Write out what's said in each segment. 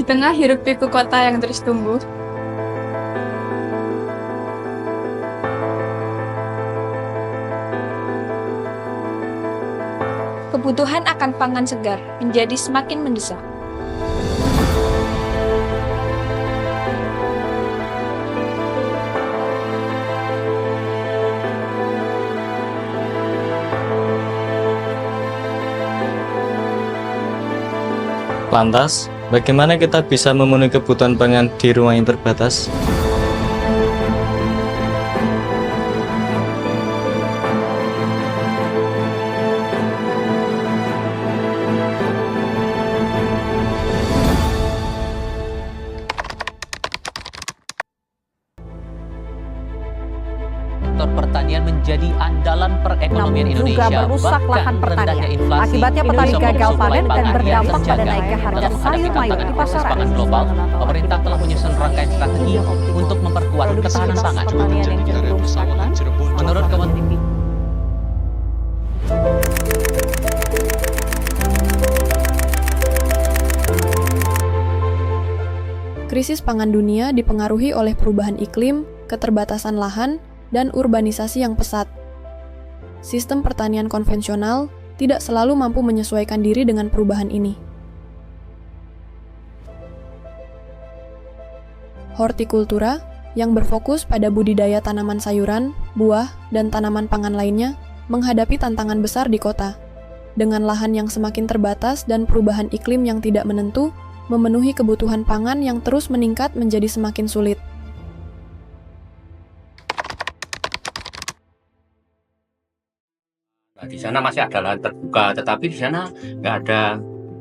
tengah hiruk-pikuk kota yang terus tumbuh, kebutuhan akan pangan segar menjadi semakin mendesak. Lantas, bagaimana kita bisa memenuhi kebutuhan pangan di ruang yang terbatas? Sektor pertanian menjadi andalan perekonomian namun juga Indonesia. merusak Bahkan lahan pertanian. rendahnya inflasi, Akibatnya petani Indonesia gagal mensuplai panen dan pangan yang berdampak pada terjaga. naiknya harga Dalam sayur menghadapi mayur tantangan di krisis pasaran. pangan global, pemerintah telah menyusun rangkaian strategi untuk memperkuat ketahanan pangan. Pertanian yang cenderung stagnan. Menurut Kementerian Krisis pangan dunia dipengaruhi oleh perubahan iklim, keterbatasan lahan, dan urbanisasi yang pesat. Sistem pertanian konvensional tidak selalu mampu menyesuaikan diri dengan perubahan ini. Hortikultura, yang berfokus pada budidaya tanaman sayuran, buah, dan tanaman pangan lainnya, menghadapi tantangan besar di kota. Dengan lahan yang semakin terbatas dan perubahan iklim yang tidak menentu, memenuhi kebutuhan pangan yang terus meningkat menjadi semakin sulit. Nah, di sana masih ada lahan terbuka, tetapi di sana nggak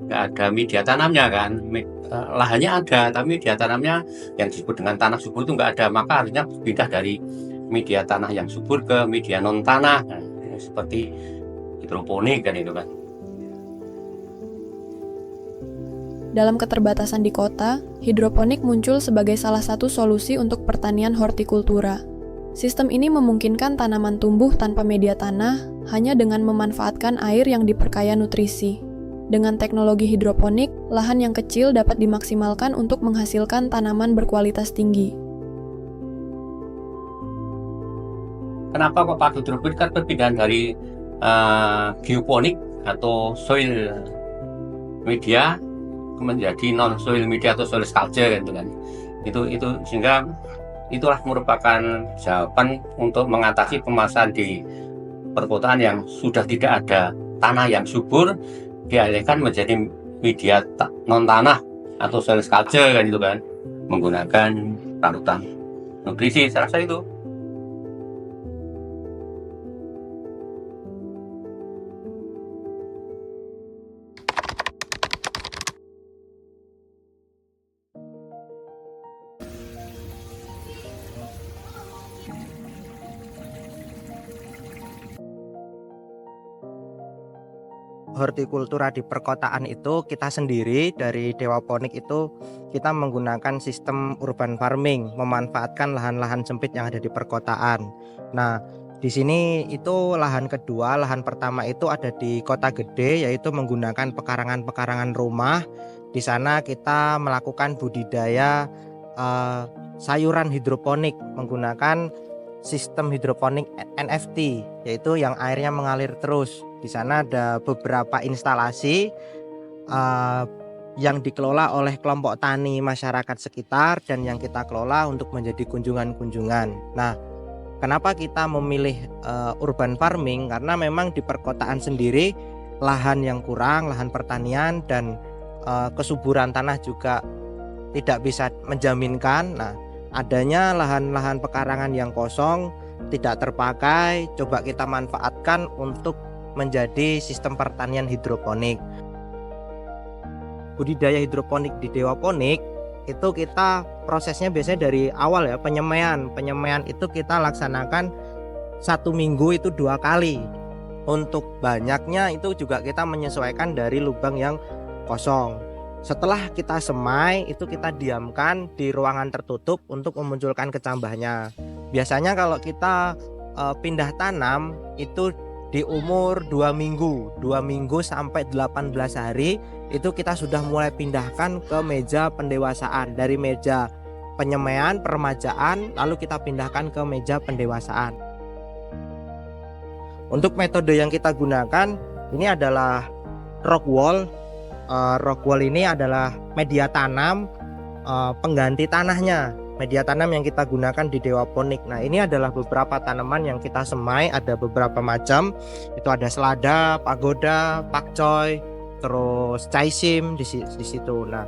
ada media tanamnya kan. Lahannya ada, tapi media tanamnya yang disebut dengan tanah subur itu nggak ada. Maka harusnya pindah dari media tanah yang subur ke media non tanah, nah, seperti hidroponik kan itu kan. Dalam keterbatasan di kota, hidroponik muncul sebagai salah satu solusi untuk pertanian hortikultura. Sistem ini memungkinkan tanaman tumbuh tanpa media tanah hanya dengan memanfaatkan air yang diperkaya nutrisi. Dengan teknologi hidroponik, lahan yang kecil dapat dimaksimalkan untuk menghasilkan tanaman berkualitas tinggi. Kenapa kok pakai hidroponik? Kan perpindahan dari geoponik atau soil media menjadi non soil media atau soil culture gitu kan. Itu sehingga itulah merupakan jawaban untuk mengatasi permasalahan di perkotaan yang sudah tidak ada tanah yang subur, dialihkan menjadi media non tanah atau soil culture kan itu kan, menggunakan larutan nutrisi. Saya rasa itu. Hortikultura di perkotaan itu kita sendiri dari Dewaponik itu kita menggunakan sistem urban farming, memanfaatkan lahan-lahan sempit yang ada di perkotaan. Nah, di sini itu lahan kedua, lahan pertama itu ada di kota gede, yaitu menggunakan pekarangan-pekarangan rumah. Di sana kita melakukan budidaya sayuran hidroponik menggunakan sistem hidroponik NFT, yaitu yang airnya mengalir terus. Di sana ada beberapa instalasi yang dikelola oleh kelompok tani masyarakat sekitar dan yang kita kelola untuk menjadi kunjungan-kunjungan. Nah, kenapa kita memilih urban farming? Karena memang di perkotaan sendiri lahan yang kurang, lahan pertanian dan kesuburan tanah juga tidak bisa menjaminkan. Nah, adanya lahan-lahan pekarangan yang kosong tidak terpakai, coba kita manfaatkan untuk menjadi sistem pertanian hidroponik. Budidaya hidroponik di Dewaponik itu kita prosesnya biasanya dari awal ya, penyemaian itu kita laksanakan 1 minggu itu 2 kali. Untuk banyaknya itu juga kita menyesuaikan dari lubang yang kosong. Setelah kita semai itu kita diamkan di ruangan tertutup untuk memunculkan kecambahnya. Biasanya kalau kita pindah tanam itu di umur 2 minggu sampai 18 hari itu kita sudah mulai pindahkan ke meja pendewasaan. Dari meja penyemaian, peremajaan, lalu kita pindahkan ke meja pendewasaan. Untuk metode yang kita gunakan ini adalah rock wall. Rock wall ini adalah media tanam pengganti tanahnya. Media tanam yang kita gunakan di Dewaponik. Nah, ini adalah beberapa tanaman yang kita semai, ada beberapa macam. Itu ada selada, pagoda, pakcoy, terus caisim di situ. Nah,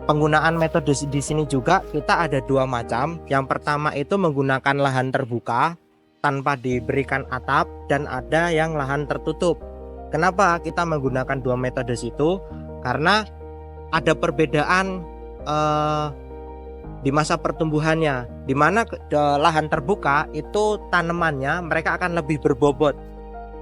penggunaan metode di sini juga kita ada 2 macam. Yang pertama itu menggunakan lahan terbuka tanpa diberikan atap, dan ada yang lahan tertutup. Kenapa kita menggunakan 2 metode situ? Karena ada perbedaan di masa pertumbuhannya, di mana lahan terbuka itu tanamannya mereka akan lebih berbobot.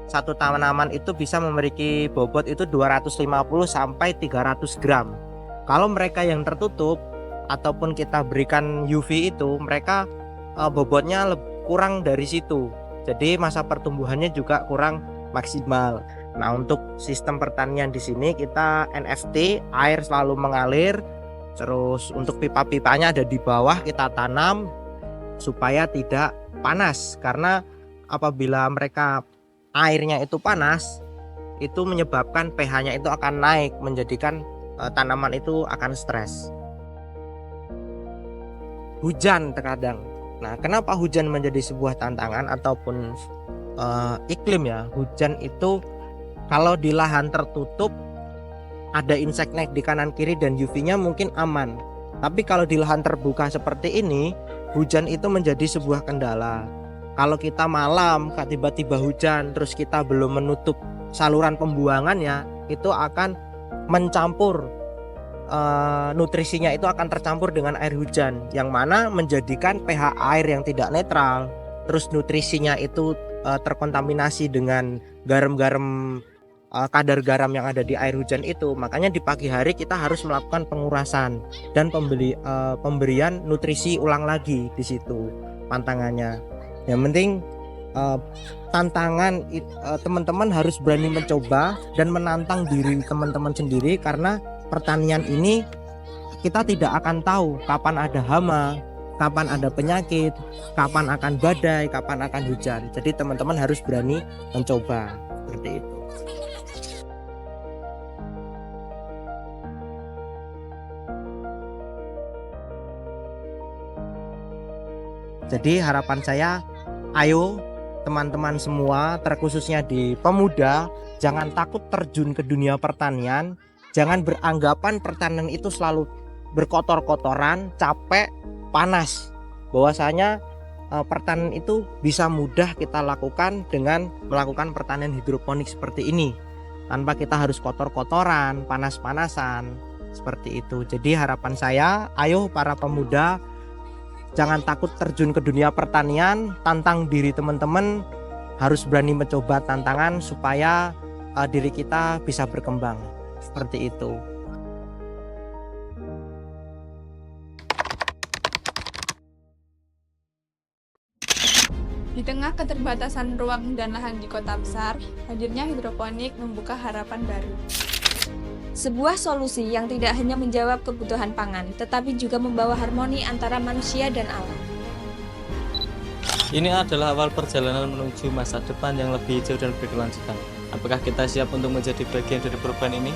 Satu tanaman itu bisa memiliki bobot itu 250 sampai 300 gram. Kalau mereka yang tertutup ataupun kita berikan UV itu, mereka bobotnya kurang dari situ. Jadi masa pertumbuhannya juga kurang maksimal. Nah, untuk sistem pertanian di sini kita NFT, air selalu mengalir. Terus untuk pipa-pipanya ada di bawah, kita tanam supaya tidak panas, karena apabila mereka airnya itu panas itu menyebabkan pH-nya itu akan naik, menjadikan tanaman itu akan stres. Hujan terkadang. Nah, kenapa hujan menjadi sebuah tantangan ataupun iklim ya? Hujan itu kalau di lahan tertutup ada inseknya di kanan kiri dan UV-nya mungkin aman. Tapi kalau di lahan terbuka seperti ini, hujan itu menjadi sebuah kendala. Kalau kita malam tiba-tiba hujan, terus kita belum menutup saluran pembuangannya, itu akan mencampur nutrisinya, itu akan tercampur dengan air hujan, yang mana menjadikan pH air yang tidak netral. Terus nutrisinya itu terkontaminasi dengan garam-garam, kadar garam yang ada di air hujan itu. Makanya di pagi hari kita harus melakukan pengurasan dan pemberian nutrisi ulang lagi di situ pantangannya. Yang penting tantangan teman-teman harus berani mencoba dan menantang diri teman-teman sendiri, karena pertanian ini kita tidak akan tahu kapan ada hama, kapan ada penyakit, kapan akan badai, kapan akan hujan. Jadi teman-teman harus berani mencoba seperti itu. Jadi harapan saya, ayo teman-teman semua, terkhususnya di pemuda, jangan takut terjun ke dunia pertanian. Jangan beranggapan pertanian itu selalu berkotor-kotoran, capek, panas. Bahwasanya pertanian itu bisa mudah kita lakukan dengan melakukan pertanian hidroponik seperti ini, tanpa kita harus kotor-kotoran, panas-panasan, seperti itu. Jadi harapan saya, ayo para pemuda, jangan takut terjun ke dunia pertanian, tantang diri teman-teman, harus berani mencoba tantangan supaya diri kita bisa berkembang, seperti itu. Di tengah keterbatasan ruang dan lahan di kota besar, hadirnya hidroponik membuka harapan baru. Sebuah solusi yang tidak hanya menjawab kebutuhan pangan, tetapi juga membawa harmoni antara manusia dan alam. Ini adalah awal perjalanan menuju masa depan yang lebih hijau dan berkelanjutan. Apakah kita siap untuk menjadi bagian dari perubahan ini?